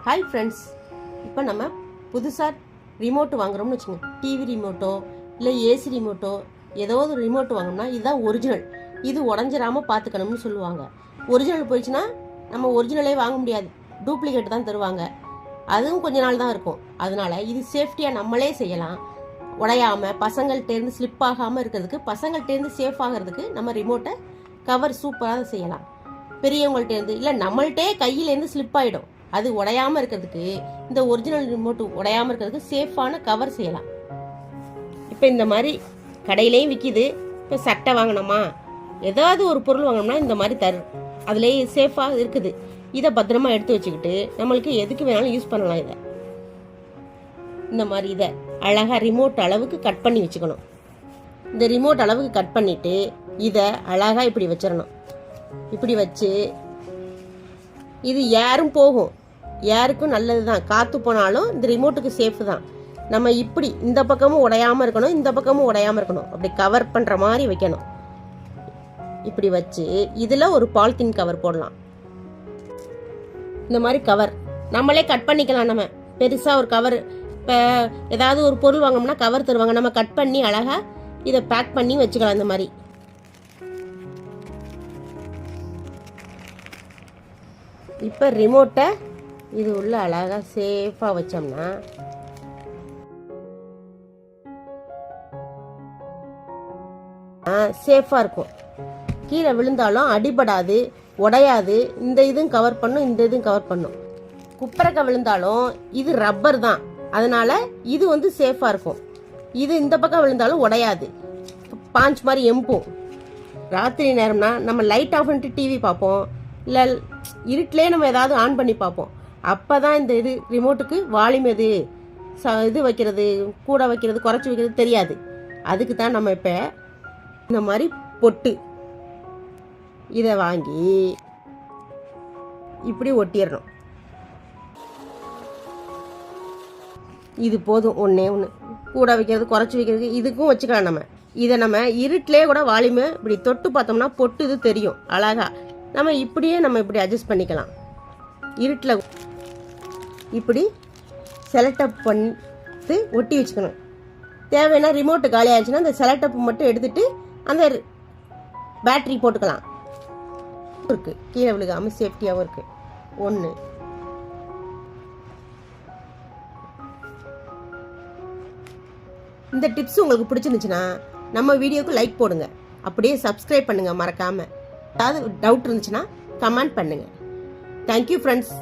Hi friends, இப்போ நம்ம புதுசாக ரிமோட் வாங்குறோம்னு வச்சுக்கோங்க. டிவி ரிமோட்டோ இல்லை ஏசி ரிமோட்டோ ஏதோ ஒரு ரிமோட் வாங்கினோம்னா இதுதான் ஒரிஜினல். இது உடஞ்சிராமல் பார்த்துக்கணும்னு சொல்லுவாங்க. ஒரிஜினல் போயிடுச்சுன்னா நம்ம ஒரிஜினலே வாங்க முடியாது, டூப்ளிகேட் தான் தருவாங்க. அதுவும் கொஞ்ச நாள் தான் இருக்கும். அதனால இது சேஃப்டியாக நம்மளே செய்யலாம். உடையாமல் பசங்கள்கிட்டேருந்து ஸ்லிப் ஆகாமல் இருக்கிறதுக்கு, பசங்கள்கிட்டேருந்து சேஃப் ஆகிறதுக்கு நம்ம ரிமோட்டை கவர் சூப்பராக செய்யலாம். பெரியவங்கள்ட்டேருந்து இல்லை நம்மள்ட்டே கையிலேருந்து ஸ்லிப் ஆகிடும். அது உடையாமல் இருக்கிறதுக்கு, இந்த ஒரிஜினல் ரிமோட் உடையாமல் இருக்கிறதுக்கு சேஃபான கவர் செய்யலாம். இப்போ இந்த மாதிரி கடையிலையும் விற்கிது. இப்போ சட்டை வாங்கினோமா, ஏதாவது ஒரு பொருள் வாங்கினோம்னா இந்த மாதிரி தரும். அதுலேயே சேஃபாக இருக்குது. இதை பத்திரமா எடுத்து வச்சுக்கிட்டு நம்மளுக்கு எதுக்கு வேணாலும் யூஸ் பண்ணலாம். இதை இந்த மாதிரி இதை அழகாக ரிமோட் அளவுக்கு கட் பண்ணி வச்சுக்கணும். இந்த ரிமோட் அளவுக்கு கட் பண்ணிவிட்டு இதை அழகாக இப்படி வச்சிடணும். இப்படி வச்சு இது ஏரும் போகும், ஏருக்கும் நல்லது தான். காற்று போனாலும் இந்த ரிமோட்டுக்கு சேஃப் தான். நம்ம இப்படி இந்த பக்கமும் உடையாமல் இருக்கணும், இந்த பக்கமும் உடையாமல் இருக்கணும். அப்படி கவர் பண்ணுற மாதிரி வைக்கணும். இப்படி வச்சு இதில் ஒரு பாலித்தீன் கவர் போடலாம். இந்த மாதிரி கவர் நம்மளே கட் பண்ணிக்கலாம். நம்ம பெருசாக ஒரு கவர், இப்போ ஏதாவது ஒரு பொருள் வாங்கினோம்னா கவர் தருவாங்க, நம்ம கட் பண்ணி அழகாக இதை பேக் பண்ணி வச்சுக்கலாம். இந்த மாதிரி இப்போ ரிமோட்டை இது உள்ள அழகாக சேஃபாக வச்சோம்னா சேஃபாக இருக்கும். கீழே விழுந்தாலும் அடிபடாது, உடையாது. இந்த இதுவும் கவர் பண்ணும், இந்த இதுவும் கவர் பண்ணும். குப்பரக்க விழுந்தாலும் இது ரப்பர் தான், அதனால இது சேஃபாக இருக்கும். இது இந்த பக்கம் விழுந்தாலும் உடையாது, பாஞ்ச் மாதிரி எம்பும். ராத்திரி நேரம்னா நம்ம லைட் ஆஃப் பண்ணிட்டு டிவி பார்ப்போம், இல்லை இருட்டிலே நம்ம ஏதாவது ஆன் பண்ணி பார்ப்போம். அப்போ தான் இந்த இது ரிமோட்டுக்கு வால்யூம் எது இது வைக்கிறது, கூட வைக்கிறது, குறைச்சி வைக்கிறது தெரியாது. அதுக்கு தான் நம்ம இப்போ இந்த மாதிரி பொட்டு இதை வாங்கி இப்படி ஒட்டிடணும். இது போதும், ஒன்றே ஒன்று. கூட வைக்கிறது, குறைச்சி வைக்கிறது, இதுக்கும் வச்சுக்கலாம். நம்ம இதை நம்ம இருட்டிலே கூட வால்யூமை இப்படி தொட்டு பார்த்தோம்னா பொட்டு இது தெரியும் அழகா. நம்ம இப்படியே நம்ம இப்படி அட்ஜஸ்ட் பண்ணிக்கலாம். இருட்டில் இப்படி செலக்டப் பண்ணி ஒட்டி வச்சுக்கணும். தேவைன்னா ரிமோட்டு காலி ஆயிடுச்சுன்னா அந்த செலக்டப் மட்டும் எடுத்துட்டு அந்த பேட்டரி போட்டுக்கலாம். இருக்கு, கீழே விழுகாமல் சேஃப்டியாகவும் இருக்கு. ஒன்று இந்த டிப்ஸ் உங்களுக்கு பிடிச்சிருந்துச்சுன்னா நம்ம வீடியோக்கு லைக் போடுங்க, அப்படியே சப்ஸ்கிரைப் பண்ணுங்க மறக்காம. ஏதாவது டவுட் இருந்துச்சுன்னா கமெண்ட் பண்ணுங்க. Thank you friends.